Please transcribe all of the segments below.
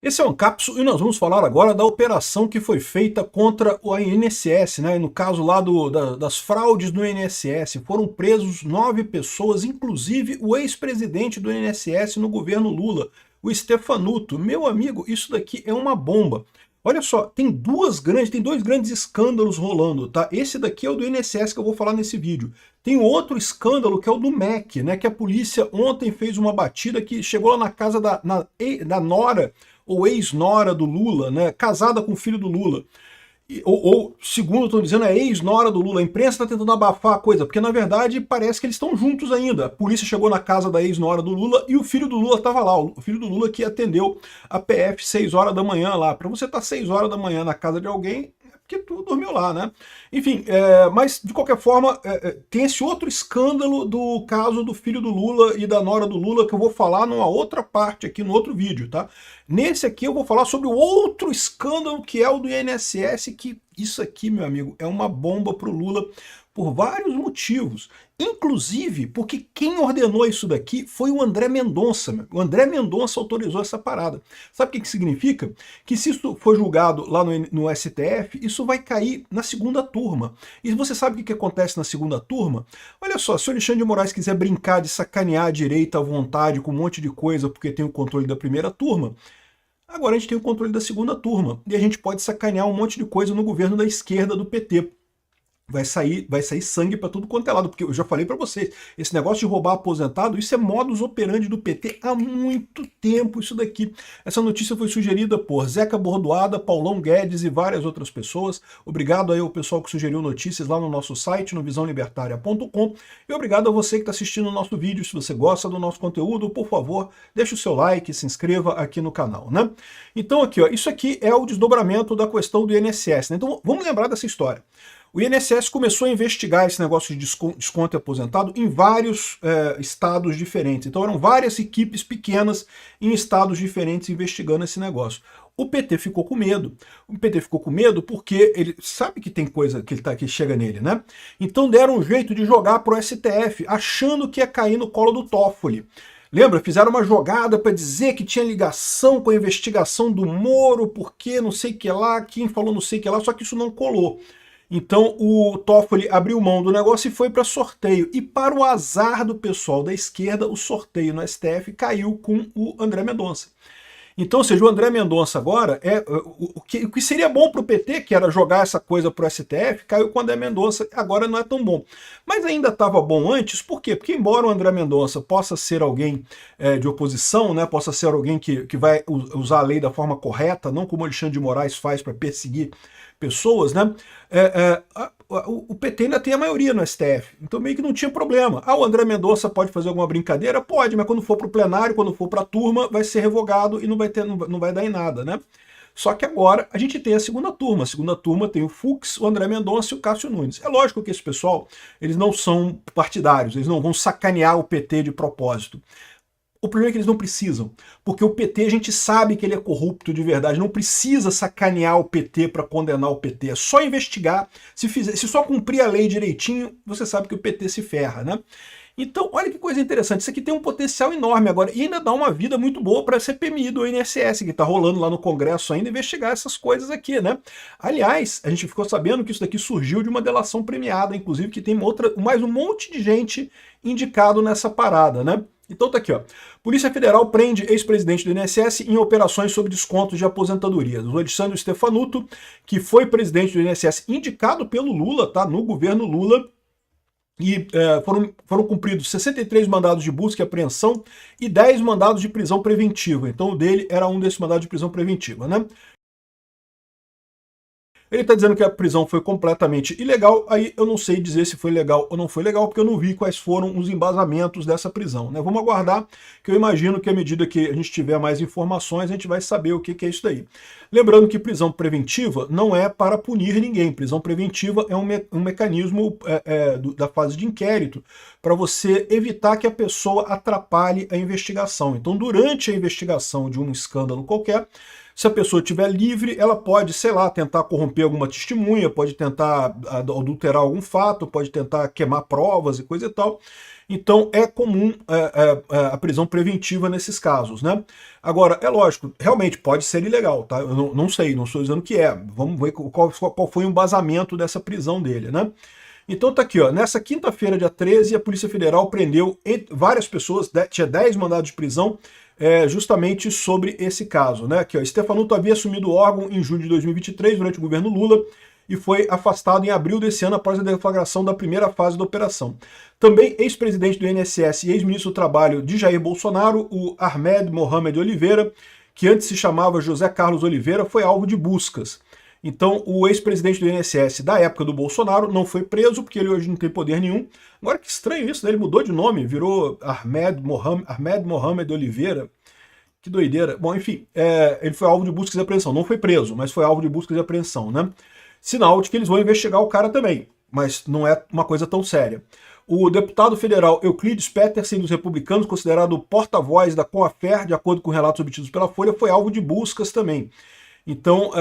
Esse é o Ancapso e nós vamos falar agora da operação que foi feita contra o INSS, né? No caso lá das fraudes no INSS. Foram presos 9 pessoas, inclusive o ex-presidente do INSS no governo Lula, o Stefanuto. Meu amigo, isso daqui é uma bomba. Olha só, tem dois grandes escândalos rolando, tá? Esse daqui é o do INSS que eu vou falar nesse vídeo. Tem outro escândalo que é o do MEC, né? Que a polícia ontem fez uma batida que chegou lá na casa da nora, ou ex-nora do Lula, né, casada com o filho do Lula. Ou segundo estão dizendo, é ex-nora do Lula. A imprensa está tentando abafar a coisa, porque na verdade parece que eles estão juntos ainda. A polícia chegou na casa da ex-nora do Lula e o filho do Lula estava lá. O filho do Lula que atendeu a PF 6 horas da manhã lá. Para você estar 6 horas da manhã na casa de alguém, porque tu dormiu lá, né? Enfim, mas de qualquer forma, tem esse outro escândalo do caso do filho do Lula e da nora do Lula, que eu vou falar numa outra parte aqui, no outro vídeo, tá? Nesse aqui eu vou falar sobre o outro escândalo, que é o do INSS, que isso aqui, meu amigo, é uma bomba pro Lula por vários motivos. Inclusive porque quem ordenou isso daqui foi o André Mendonça. O André Mendonça autorizou essa parada. Sabe o que significa? Que se isso for julgado lá no STF, isso vai cair na segunda turma. E você sabe o que acontece na segunda turma? Olha só, se o Alexandre de Moraes quiser brincar de sacanear a direita à vontade com um monte de coisa porque tem o controle da primeira turma, agora a gente tem o controle da segunda turma. E a gente pode sacanear um monte de coisa no governo da esquerda do PT. Vai sair sangue para tudo quanto é lado, porque eu já falei para vocês, esse negócio de roubar aposentado, isso é modus operandi do PT há muito tempo, isso daqui. Essa notícia foi sugerida por Zeca Bordoada, Paulão Guedes e várias outras pessoas. Obrigado aí ao pessoal que sugeriu notícias lá no nosso site, no visãolibertaria.com, e obrigado a você que está assistindo o nosso vídeo. Se você gosta do nosso conteúdo, por favor, deixe o seu like, se inscreva aqui no canal, né? Então aqui, ó, isso aqui é o desdobramento da questão do INSS, né? Então vamos lembrar dessa história. O INSS começou a investigar esse negócio de desconto aposentado em vários estados diferentes. Então eram várias equipes pequenas em estados diferentes investigando esse negócio. O PT ficou com medo. O PT ficou com medo porque ele sabe que tem coisa que chega nele, né? Então deram um jeito de jogar para o STF, achando que ia cair no colo do Toffoli. Lembra? Fizeram uma jogada para dizer que tinha ligação com a investigação do Moro, porque não sei o que lá, quem falou não sei o que lá, só que isso não colou. Então o Toffoli abriu mão do negócio e foi para sorteio. E para o azar do pessoal da esquerda, o sorteio no STF caiu com o André Mendonça. Então, ou seja, o André Mendonça agora, o que seria bom para o PT, que era jogar essa coisa para o STF, caiu com o André Mendonça, agora não é tão bom. Mas ainda estava bom antes, por quê? Porque embora o André Mendonça possa ser alguém de oposição, né, possa ser alguém que vai usar a lei da forma correta, não como o Alexandre de Moraes faz para perseguir pessoas, né? O PT ainda tem a maioria no STF, então meio que não tinha problema. Ah, o André Mendonça pode fazer alguma brincadeira? Pode, mas quando for para o plenário, quando for para a turma, vai ser revogado e não vai dar em nada, né? Só que agora a gente tem a segunda turma. A segunda turma tem o Fux, o André Mendonça e o Cássio Nunes. É lógico que esse pessoal, eles não são partidários, eles não vão sacanear o PT de propósito. O problema é que eles não precisam, porque o PT a gente sabe que ele é corrupto de verdade, não precisa sacanear o PT para condenar o PT, é só investigar, se só cumprir a lei direitinho, você sabe que o PT se ferra, né? Então, olha que coisa interessante, isso aqui tem um potencial enorme agora, e ainda dá uma vida muito boa para a CPMI do INSS, que está rolando lá no Congresso ainda, investigar essas coisas aqui, né? Aliás, a gente ficou sabendo que isso daqui surgiu de uma delação premiada, inclusive que tem mais um monte de gente indicado nessa parada, né? Então tá aqui, ó. Polícia Federal prende ex-presidente do INSS em operações sobre descontos de aposentadoria. O Alexandre Stefanuto, que foi presidente do INSS indicado pelo Lula, tá? No governo Lula, e foram cumpridos 63 mandados de busca e apreensão e 10 mandados de prisão preventiva. Então o dele era um desses mandados de prisão preventiva, né? Ele está dizendo que a prisão foi completamente ilegal, aí eu não sei dizer se foi legal ou não foi legal, porque eu não vi quais foram os embasamentos dessa prisão, né? Vamos aguardar, que eu imagino que à medida que a gente tiver mais informações, a gente vai saber o que é isso daí. Lembrando que prisão preventiva não é para punir ninguém, prisão preventiva é um mecanismo da fase de inquérito, para você evitar que a pessoa atrapalhe a investigação. Então, durante a investigação de um escândalo qualquer, Se a pessoa estiver livre, ela pode, sei lá, tentar corromper alguma testemunha, pode tentar adulterar algum fato, pode tentar queimar provas e coisa e tal. Então é comum a prisão preventiva nesses casos, né? Agora, é lógico, realmente pode ser ilegal, tá? Eu não sei, não estou dizendo que é. Vamos ver qual foi o embasamento dessa prisão dele, né? Então tá aqui, ó, nessa quinta-feira, dia 13, a Polícia Federal prendeu várias pessoas, tinha 10 mandados de prisão, justamente sobre esse caso, né? Aqui, ó, Stefanuto havia assumido o órgão em julho de 2023, durante o governo Lula, e foi afastado em abril desse ano após a deflagração da primeira fase da operação. Também ex-presidente do INSS e ex-ministro do Trabalho de Jair Bolsonaro, o Ahmed Mohamed Oliveira, que antes se chamava José Carlos Oliveira, foi alvo de buscas. Então, o ex-presidente do INSS da época do Bolsonaro não foi preso, porque ele hoje não tem poder nenhum. Agora, que estranho isso, né? Ele mudou de nome, virou Ahmed Mohamed Oliveira. Que doideira. Bom, enfim, ele foi alvo de buscas e apreensão. Não foi preso, mas foi alvo de buscas e apreensão, né? Sinal de que eles vão investigar o cara também, mas não é uma coisa tão séria. O deputado federal Euclides Petersen, dos republicanos, considerado porta-voz da Coafer, de acordo com relatos obtidos pela Folha, foi alvo de buscas também. Então,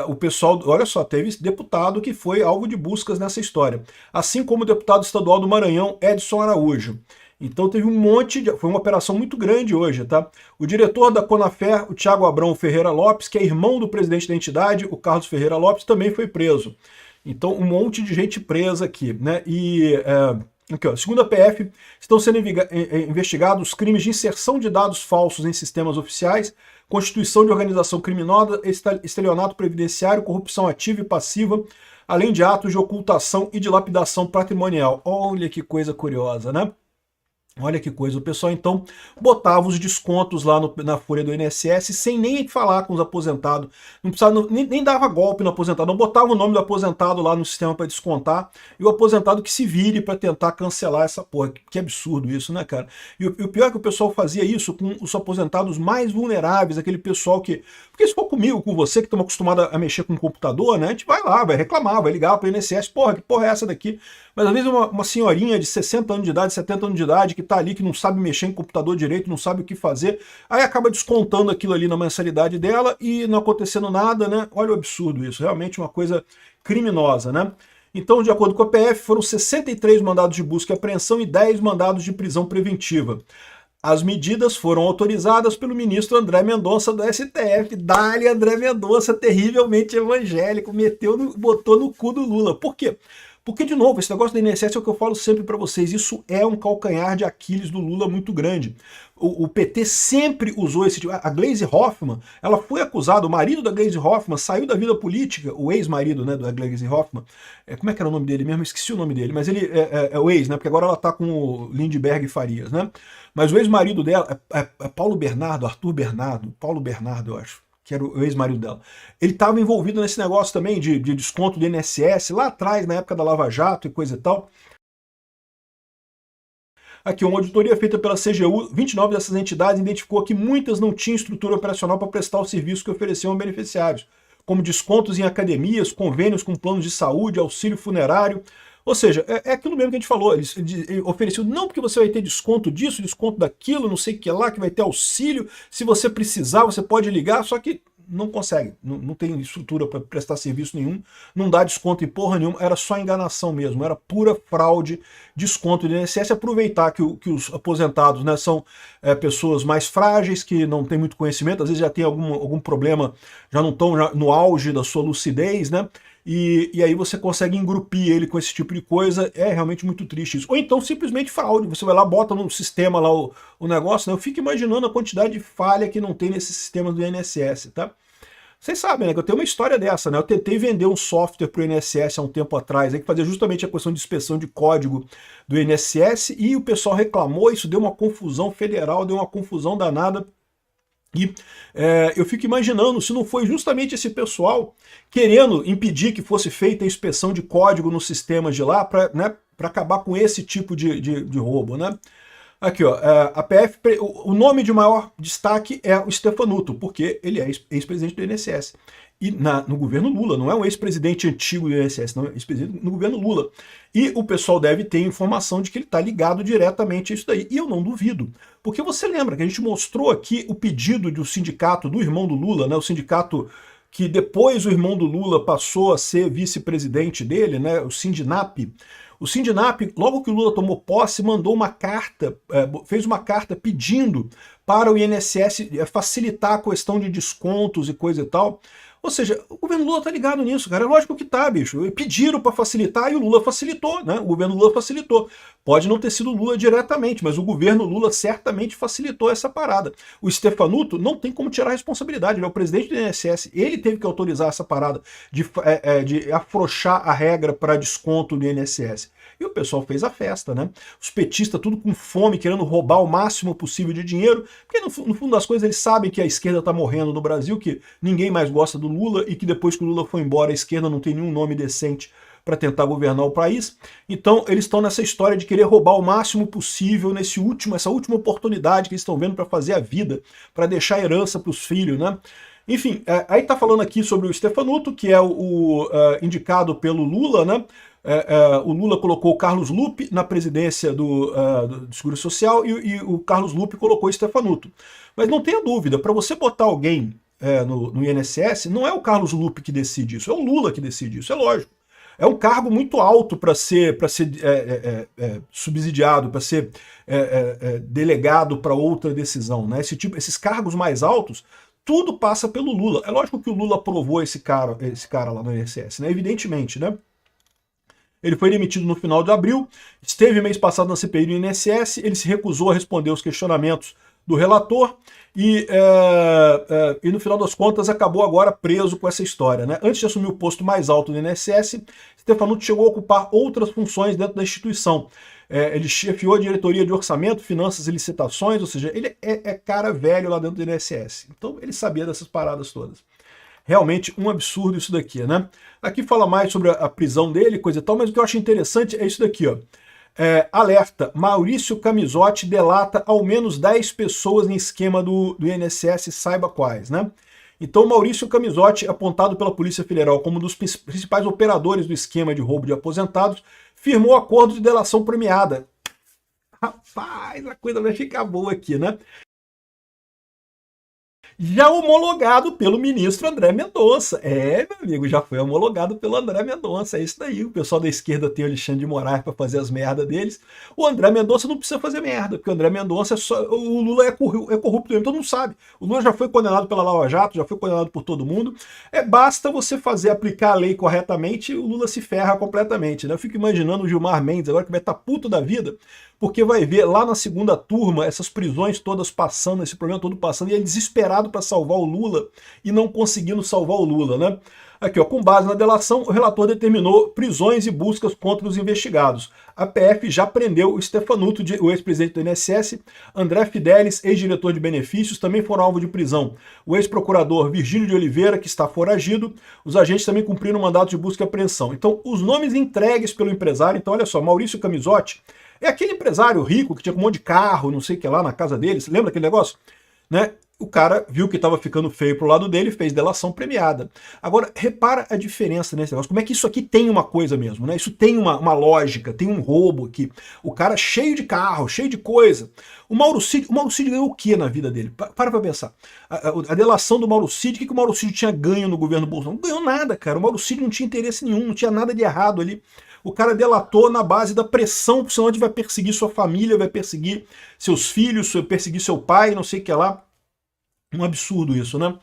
o pessoal, olha só, teve deputado que foi alvo de buscas nessa história. Assim como o deputado estadual do Maranhão, Edson Araújo. Então teve um monte de... Foi uma operação muito grande hoje, tá? O diretor da Conafer, o Thiago Abrão Ferreira Lopes, que é irmão do presidente da entidade, o Carlos Ferreira Lopes, também foi preso. Então um monte de gente presa aqui, né? E... aqui, ó, segundo a PF, estão sendo investigados crimes de inserção de dados falsos em sistemas oficiais, constituição de organização criminosa, estelionato previdenciário, corrupção ativa e passiva, além de atos de ocultação e dilapidação patrimonial. Olha que coisa curiosa, né? Olha que coisa, o pessoal então botava os descontos lá na folha do INSS sem nem falar com os aposentados, não precisava, nem dava golpe no aposentado, não botava o nome do aposentado lá no sistema para descontar, e o aposentado que se vire para tentar cancelar essa porra. Que absurdo isso, né, cara? E o pior é que o pessoal fazia isso com os aposentados mais vulneráveis, aquele pessoal que... Porque se for comigo, com você, que estamos acostumados a mexer com o computador, né, a gente vai lá, vai reclamar, vai ligar para o INSS, porra, que porra é essa daqui? Mas às vezes uma senhorinha de 60 anos de idade, 70 anos de idade, que tá ali, que não sabe mexer em computador direito, não sabe o que fazer, aí acaba descontando aquilo ali na mensalidade dela e não acontecendo nada, né? Olha o absurdo isso, realmente uma coisa criminosa, né? Então, de acordo com a PF, foram 63 mandados de busca e apreensão e 10 mandados de prisão preventiva. As medidas foram autorizadas pelo ministro André Mendonça do STF. Dali André Mendonça, terrivelmente evangélico, botou no cu do Lula. Por quê? Porque, de novo, esse negócio da INSS é o que eu falo sempre para vocês, isso é um calcanhar de Aquiles do Lula muito grande. O PT sempre usou esse tipo... A Gleisi Hoffmann, ela foi acusada, o marido da Gleisi Hoffmann saiu da vida política, o ex-marido, né, da Gleisi Hoffmann, como é que era o nome dele mesmo? Esqueci o nome dele, mas ele é o ex, né, porque agora ela tá com o Lindbergh Farias, né? Mas o ex-marido dela é Paulo Bernardo, Arthur Bernardo, Paulo Bernardo, eu acho, que era o ex-marido dela. Ele estava envolvido nesse negócio também de desconto do INSS, lá atrás, na época da Lava Jato e coisa e tal. Aqui, uma auditoria feita pela CGU, 29 dessas entidades identificou que muitas não tinham estrutura operacional para prestar o serviço que ofereciam a beneficiários, como descontos em academias, convênios com planos de saúde, auxílio funerário. Ou seja, é aquilo mesmo que a gente falou, eles ofereciam, não porque você vai ter desconto disso, desconto daquilo, não sei o que lá, que vai ter auxílio, se você precisar você pode ligar, só que não consegue, não tem estrutura para prestar serviço nenhum, não dá desconto em porra nenhuma, era só enganação mesmo, era pura fraude, desconto do INSS, aproveitar que os aposentados, né, são pessoas mais frágeis, que não têm muito conhecimento, às vezes já tem algum problema, já não estão no auge da sua lucidez, né? E aí você consegue engrupir ele com esse tipo de coisa, é realmente muito triste isso. Ou então simplesmente fraude, você vai lá, bota no sistema lá o negócio, né? Eu fico imaginando a quantidade de falha que não tem nesses sistemas do INSS, tá? Vocês sabem, né, que eu tenho uma história dessa, né? Eu tentei vender um software para o INSS há um tempo atrás, aí, que fazia justamente a questão de inspeção de código do INSS, e o pessoal reclamou, isso deu uma confusão federal, deu uma confusão danada. E eu fico imaginando se não foi justamente esse pessoal querendo impedir que fosse feita a inspeção de código nos sistemas de lá para, né, acabar com esse tipo de roubo, né? Aqui, ó, a PF, o nome de maior destaque é o Stefanuto, porque ele é ex-presidente do INSS. e no governo Lula, não é um ex-presidente antigo do INSS, não é ex-presidente no governo Lula. E o pessoal deve ter informação de que ele está ligado diretamente a isso daí. E eu não duvido. Porque você lembra que a gente mostrou aqui o pedido do sindicato do irmão do Lula, né? O sindicato que depois o irmão do Lula passou a ser vice-presidente dele, né? O Sindinap. O Sindinap, logo que o Lula tomou posse, mandou uma carta, fez uma carta pedindo para o INSS facilitar a questão de descontos e coisa e tal. Ou seja, o governo Lula tá ligado nisso, cara. É lógico que tá, bicho. Pediram para facilitar e o Lula facilitou, né? O governo Lula facilitou. Pode não ter sido o Lula diretamente, mas o governo Lula certamente facilitou essa parada. O Stefanuto não tem como tirar a responsabilidade, ele é o presidente do INSS, ele teve que autorizar essa parada de afrouxar a regra para desconto do INSS. E o pessoal fez a festa, né? Os petistas tudo com fome, querendo roubar o máximo possível de dinheiro, porque no fundo das coisas eles sabem que a esquerda tá morrendo no Brasil, que ninguém mais gosta do Lula e que depois que o Lula foi embora a esquerda não tem nenhum nome decente para tentar governar o país. Então eles estão nessa história de querer roubar o máximo possível essa última oportunidade que eles estão vendo para fazer a vida, para deixar herança para os filhos, né? Enfim, aí tá falando aqui sobre o Stefanuto, que é o indicado pelo Lula, né? O Lula colocou o Carlos Lupe na presidência do Seguro Social e o Carlos Lupe colocou o Stefanuto. Mas não tenha dúvida, para você botar alguém no INSS, não é o Carlos Lupe que decide isso, é o Lula que decide isso, é lógico. É um cargo muito alto para ser subsidiado, para ser delegado para outra decisão, né? Esses cargos mais altos, tudo passa pelo Lula. É lógico que o Lula aprovou esse cara lá no INSS, né? Evidentemente, né? Ele foi demitido no final de abril, esteve mês passado na CPI do INSS, ele se recusou a responder os questionamentos do relator e no final das contas acabou agora preso com essa história, né? Antes de assumir o posto mais alto do INSS, Stefanuto chegou a ocupar outras funções dentro da instituição. Ele chefiou a diretoria de orçamento, finanças e licitações, ou seja, ele é cara velho lá dentro do INSS. Então ele sabia dessas paradas todas. Realmente um absurdo isso daqui, né? Aqui fala mais sobre a prisão dele, coisa e tal, mas o que eu acho interessante é isso daqui, ó. Alerta, Maurício Camizotti delata ao menos 10 pessoas em esquema do INSS, saiba quais, né? Então Maurício Camizotti, apontado pela Polícia Federal como um dos principais operadores do esquema de roubo de aposentados, firmou acordo de delação premiada. Rapaz, a coisa vai ficar boa aqui, né? Já homologado pelo ministro André Mendonça. Meu amigo, já foi homologado pelo André Mendonça. É isso daí. O pessoal da esquerda tem o Alexandre de Moraes para fazer as merdas deles. O André Mendonça não precisa fazer merda, porque o André Mendonça o Lula é corrupto mesmo, todo mundo sabe. O Lula já foi condenado pela Lava Jato, já foi condenado por todo mundo. Basta você aplicar a lei corretamente, o Lula se ferra completamente, né? Eu fico imaginando o Gilmar Mendes agora que vai estar puto da vida, porque vai ver lá na segunda turma essas prisões todas passando, esse problema todo passando, e ele desesperado para salvar o Lula e não conseguindo salvar o Lula, né? Aqui, ó, com base na delação, o relator determinou prisões e buscas contra os investigados. A PF já prendeu o Stefanuto, o ex-presidente do INSS, André Fidelis, ex-diretor de benefícios, também foram alvo de prisão. O ex-procurador Virgílio de Oliveira, que está foragido, os agentes também cumpriram o mandato de busca e apreensão. Então, os nomes entregues pelo empresário, então olha só, Maurício Camizotti, é aquele empresário rico que tinha um monte de carro, não sei o que lá, na casa dele, você lembra aquele negócio? Né? O cara viu que estava ficando feio pro lado dele e fez delação premiada. Agora, repara a diferença nesse negócio. Como é que isso aqui tem uma coisa mesmo, né? Isso tem uma lógica, tem um roubo aqui. O cara cheio de carro, cheio de coisa. O Mauro Cid ganhou o que na vida dele? Para pra pensar. A delação do Mauro Cid, o que o Mauro Cid tinha ganho no governo Bolsonaro? Não ganhou nada, cara. O Mauro Cid não tinha interesse nenhum, não tinha nada de errado ali. O cara delatou na base da pressão, senão ele vai perseguir sua família, vai perseguir seus filhos, vai perseguir seu pai, não sei o que lá. Um absurdo isso, né?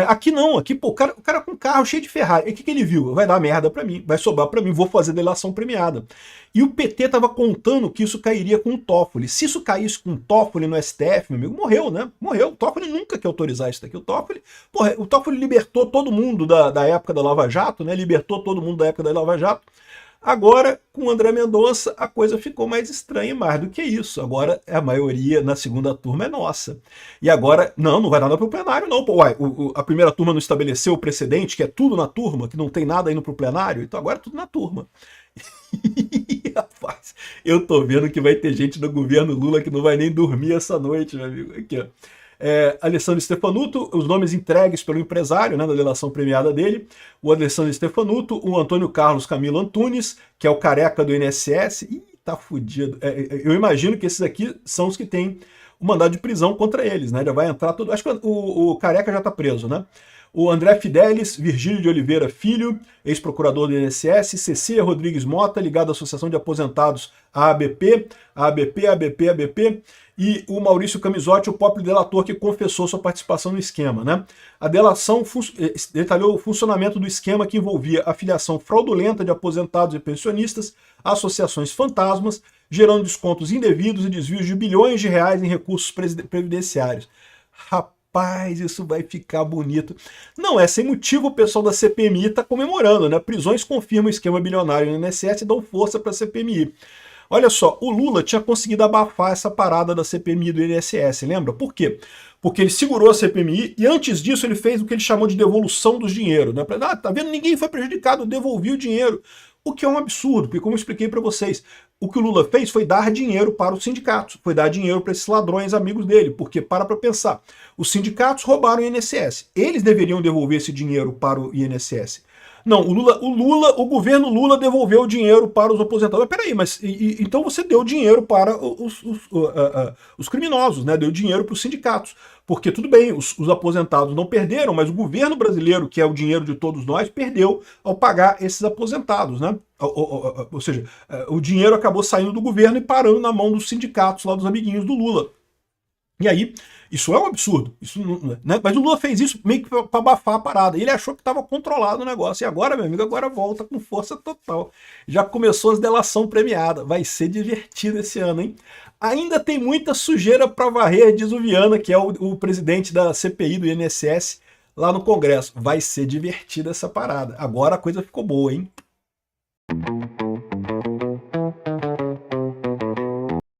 Aqui não, aqui, pô, o cara com carro cheio de Ferrari. E o que ele viu? Vai dar merda pra mim, vai sobrar pra mim, vou fazer delação premiada. E o PT tava contando que isso cairia com o Toffoli. Se isso caísse com o Toffoli no STF, meu amigo, morreu, né? Morreu. O Toffoli nunca quer autorizar isso daqui. O Toffoli libertou todo mundo da época da Lava Jato, né? Libertou todo mundo da época da Lava Jato. Agora, com o André Mendonça, a coisa ficou mais estranha, mais do que isso. Agora, a maioria na segunda turma é nossa. E agora, não vai nada para o plenário, não. Pô, a primeira turma não estabeleceu o precedente, que é tudo na turma, que não tem nada indo para o plenário, então agora é tudo na turma. Rapaz, eu tô vendo que vai ter gente no governo Lula que não vai nem dormir essa noite, meu amigo. Aqui, ó. Alessandro Stefanuto, os nomes entregues pelo empresário, né, da delação premiada dele, o Alessandro Stefanuto, o Antônio Carlos Camilo Antunes, que é o careca do INSS, ih, tá fudido. Eu imagino que esses aqui são os que têm o mandado de prisão contra eles, né? Já vai entrar tudo. Acho que o careca já tá preso, né? O André Fidelis, Virgílio de Oliveira Filho, ex-procurador do INSS, Cecília Rodrigues Mota, ligado à Associação de Aposentados ABP, e o Maurício Camisotti, o próprio delator que confessou sua participação no esquema, né? A delação detalhou o funcionamento do esquema que envolvia a filiação fraudulenta de aposentados e pensionistas, associações fantasmas, gerando descontos indevidos e desvios de bilhões de reais em recursos previdenciários. Rapaz, isso vai ficar bonito. Não é sem motivo o pessoal da CPMI está comemorando, né? Prisões confirmam o esquema bilionário no INSS e dão força para a CPMI. Olha só, o Lula tinha conseguido abafar essa parada da CPMI do INSS, lembra? Por quê? Porque ele segurou a CPMI e antes disso ele fez o que ele chamou de devolução dos dinheiros, né? Tá vendo? Ninguém foi prejudicado, eu devolvi o dinheiro. O que é um absurdo, porque como eu expliquei para vocês, o que o Lula fez foi dar dinheiro para os sindicatos, foi dar dinheiro para esses ladrões amigos dele, porque para pensar, os sindicatos roubaram o INSS, eles deveriam devolver esse dinheiro para o INSS. Não, o governo Lula devolveu o dinheiro para os aposentados. Mas peraí, então você deu dinheiro para os criminosos, né? Deu dinheiro para os sindicatos. Porque tudo bem, os aposentados não perderam, mas o governo brasileiro, que é o dinheiro de todos nós, perdeu ao pagar esses aposentados, né? Ou seja, o dinheiro acabou saindo do governo e parando na mão dos sindicatos, lá dos amiguinhos do Lula. E aí, isso é um absurdo. Isso, né? Mas o Lula fez isso meio que para abafar a parada. Ele achou que estava controlado o negócio. E agora, meu amigo, agora volta com força total. Já começou as delação premiada. Vai ser divertido esse ano, hein? Ainda tem muita sujeira para varrer, diz o Viana, que é o presidente da CPI do INSS, lá no Congresso. Vai ser divertida essa parada. Agora a coisa ficou boa, hein?